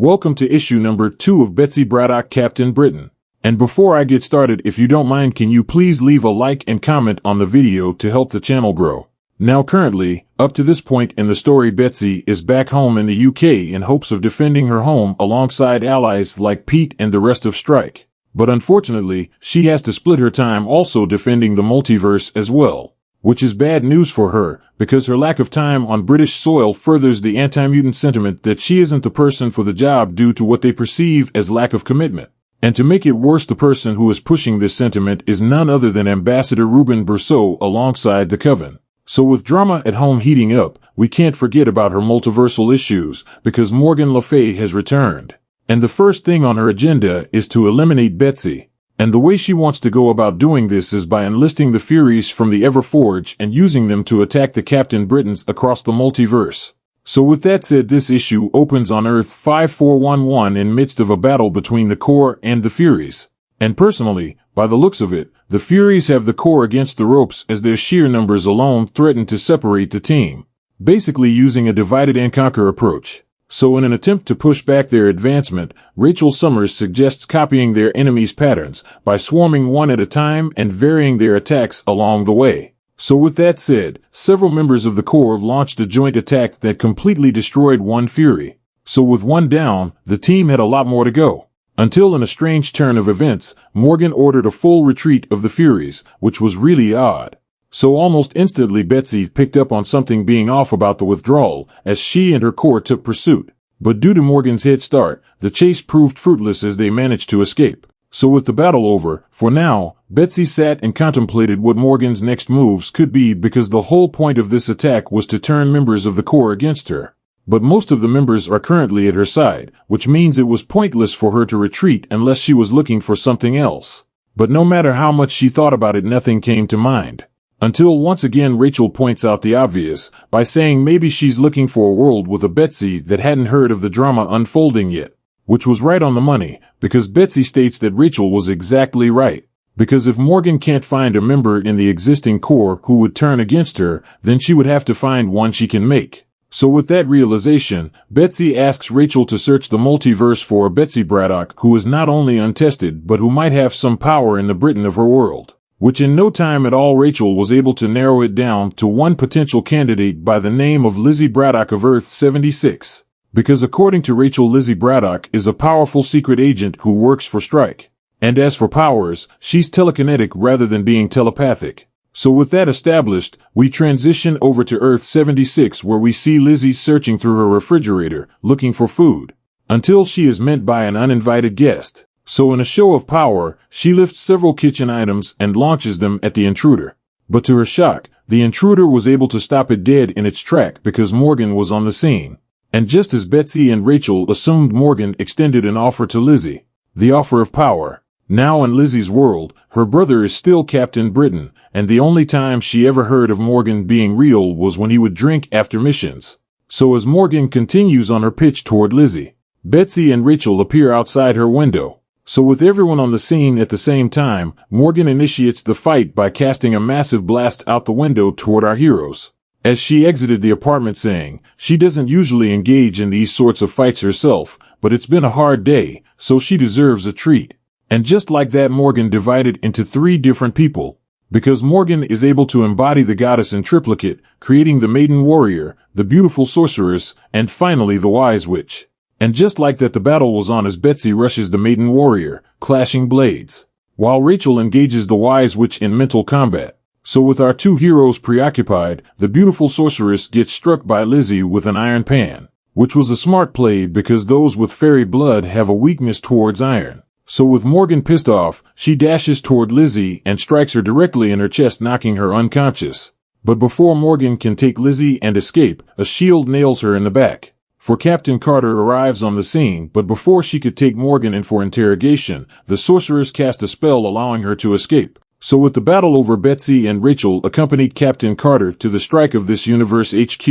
Welcome to issue number 2 of Betsy Braddock, Captain Britain. And before I get started, if you don't mind, can you please leave a like and comment on the video to help the channel grow. Now currently, up to this point in the story, Betsy is back home in the UK in hopes of defending her home alongside allies like Pete and the rest of Strike. But unfortunately, she has to split her time also defending the multiverse as well. Which is bad news for her, because her lack of time on British soil furthers the anti-mutant sentiment that she isn't the person for the job due to what they perceive as lack of commitment. And to make it worse, the person who is pushing this sentiment is none other than Ambassador Ruben Berceau alongside the Coven. So with drama at home heating up, we can't forget about her multiversal issues, because Morgan Le Fay has returned. And the first thing on her agenda is to eliminate Betsy. And the way she wants to go about doing this is by enlisting the Furies from the Everforge and using them to attack the Captain Britons across the multiverse. So with that said, this issue opens on Earth 5411 in midst of a battle between the Corps and the Furies. And personally, by the looks of it, the Furies have the Corps against the ropes as their sheer numbers alone threaten to separate the team, basically using a divide and conquer approach. So in an attempt to push back their advancement, Rachel Summers suggests copying their enemies' patterns by swarming one at a time and varying their attacks along the way. So with that said, several members of the Corps launched a joint attack that completely destroyed one Fury. So with one down, the team had a lot more to go. Until in a strange turn of events, Morgan ordered a full retreat of the Furies, which was really odd. So almost instantly Betsy picked up on something being off about the withdrawal, as she and her Corps took pursuit. But due to Morgan's head start, the chase proved fruitless as they managed to escape. So with the battle over, for now, Betsy sat and contemplated what Morgan's next moves could be, because the whole point of this attack was to turn members of the Corps against her. But most of the members are currently at her side, which means it was pointless for her to retreat unless she was looking for something else. But no matter how much she thought about it, nothing came to mind. Until once again Rachel points out the obvious, by saying maybe she's looking for a world with a Betsy that hadn't heard of the drama unfolding yet. Which was right on the money, because Betsy states that Rachel was exactly right. Because if Morgan can't find a member in the existing Corps who would turn against her, then she would have to find one she can make. So with that realization, Betsy asks Rachel to search the multiverse for a Betsy Braddock who is not only untested but who might have some power in the Britain of her world. Which in no time at all Rachel was able to narrow it down to one potential candidate by the name of Lizzie Braddock of Earth 76. Because according to Rachel, Lizzie Braddock is a powerful secret agent who works for Strike. And as for powers, she's telekinetic rather than being telepathic. So with that established, we transition over to Earth 76, where we see Lizzie searching through her refrigerator, looking for food, until she is met by an uninvited guest. So in a show of power, she lifts several kitchen items and launches them at the intruder. But to her shock, the intruder was able to stop it dead in its track because Morgan was on the scene. And just as Betsy and Rachel assumed, Morgan extended an offer to Lizzie. The offer of power. Now in Lizzie's world, her brother is still Captain Britain, and the only time she ever heard of Morgan being real was when he would drink after missions. So as Morgan continues on her pitch toward Lizzie, Betsy and Rachel appear outside her window. So with everyone on the scene at the same time, Morgan initiates the fight by casting a massive blast out the window toward our heroes. As she exited the apartment, saying, she doesn't usually engage in these sorts of fights herself, but it's been a hard day, so she deserves a treat. And just like that, Morgan divided into 3 different people. Because Morgan is able to embody the goddess in triplicate, creating the maiden warrior, the beautiful sorceress, and finally the wise witch. And just like that, the battle was on as Betsy rushes the maiden warrior, clashing blades, while Rachel engages the wise witch in mental combat. So with our 2 heroes preoccupied, the beautiful sorceress gets struck by Lizzie with an iron pan, which was a smart play because those with fairy blood have a weakness towards iron. So with Morgan pissed off, she dashes toward Lizzie and strikes her directly in her chest, knocking her unconscious. But before Morgan can take Lizzie and escape, a shield nails her in the back. For Captain Carter arrives on the scene, but before she could take Morgan in for interrogation, the sorceress cast a spell allowing her to escape. So with the battle over, Betsy and Rachel accompanied Captain Carter to the Strike of this universe HQ,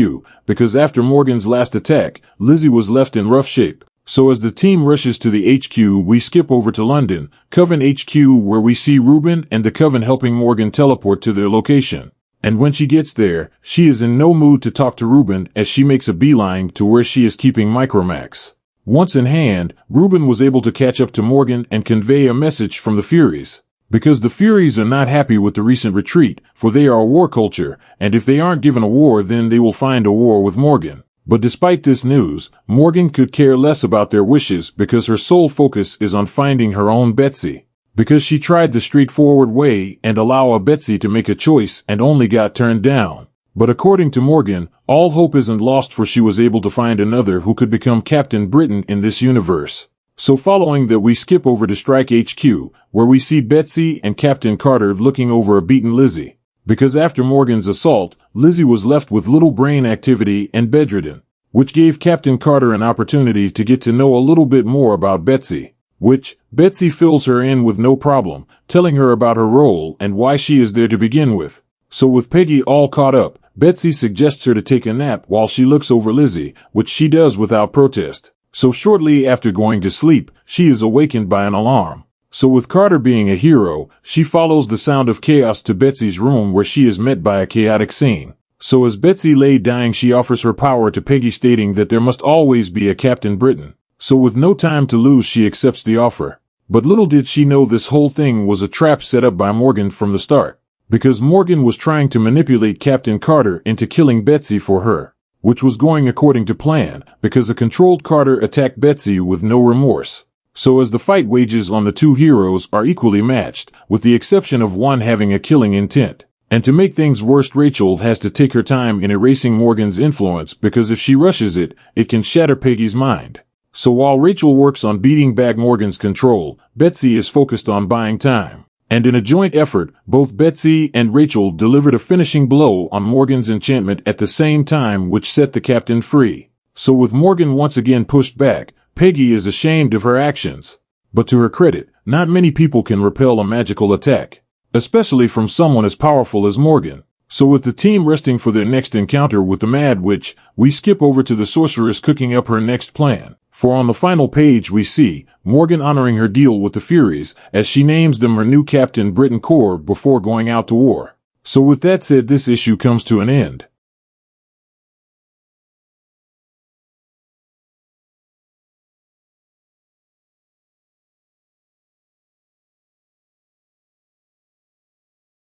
because after Morgan's last attack, Lizzie was left in rough shape. So as the team rushes to the HQ, we skip over to London, Coven HQ, where we see Ruben and the Coven helping Morgan teleport to their location. And when she gets there, she is in no mood to talk to Ruben as she makes a beeline to where she is keeping Micromax. Once in hand, Reuben was able to catch up to Morgan and convey a message from the Furies. Because the Furies are not happy with the recent retreat, for they are a war culture, and if they aren't given a war then they will find a war with Morgan. But despite this news, Morgan could care less about their wishes because her sole focus is on finding her own Betsy. Because she tried the straightforward way and allow a Betsy to make a choice and only got turned down. But according to Morgan, all hope isn't lost, for she was able to find another who could become Captain Britain in this universe. So following that, we skip over to Strike HQ, where we see Betsy and Captain Carter looking over a beaten Lizzie. Because after Morgan's assault, Lizzie was left with little brain activity and bedridden, which gave Captain Carter an opportunity to get to know a little bit more about Betsy, which Betsy fills her in with no problem, telling her about her role and why she is there to begin with. So with Peggy all caught up, Betsy suggests her to take a nap while she looks over Lizzie, which she does without protest. So shortly after going to sleep, she is awakened by an alarm. So with Carter being a hero, she follows the sound of chaos to Betsy's room, where she is met by a chaotic scene. So as Betsy lay dying, she offers her power to Peggy, stating that there must always be a Captain Britain. So with no time to lose, she accepts the offer. But little did she know this whole thing was a trap set up by Morgan from the start. Because Morgan was trying to manipulate Captain Carter into killing Betsy for her, which was going according to plan, because a controlled Carter attacked Betsy with no remorse. So as the fight wages on, the two heroes are equally matched, with the exception of one having a killing intent. And to make things worse, Rachel has to take her time in erasing Morgan's influence, because if she rushes it, it can shatter Peggy's mind. So while Rachel works on beating back Morgan's control, Betsy is focused on buying time. And in a joint effort, both Betsy and Rachel delivered a finishing blow on Morgan's enchantment at the same time, which set the captain free. So with Morgan once again pushed back, Peggy is ashamed of her actions. But to her credit, not many people can repel a magical attack, especially from someone as powerful as Morgan. So with the team resting for their next encounter with the Mad Witch, we skip over to the sorceress cooking up her next plan. For on the final page we see Morgan honoring her deal with the Furies, as she names them her new Captain Britain Corps before going out to war. So with that said, this issue comes to an end.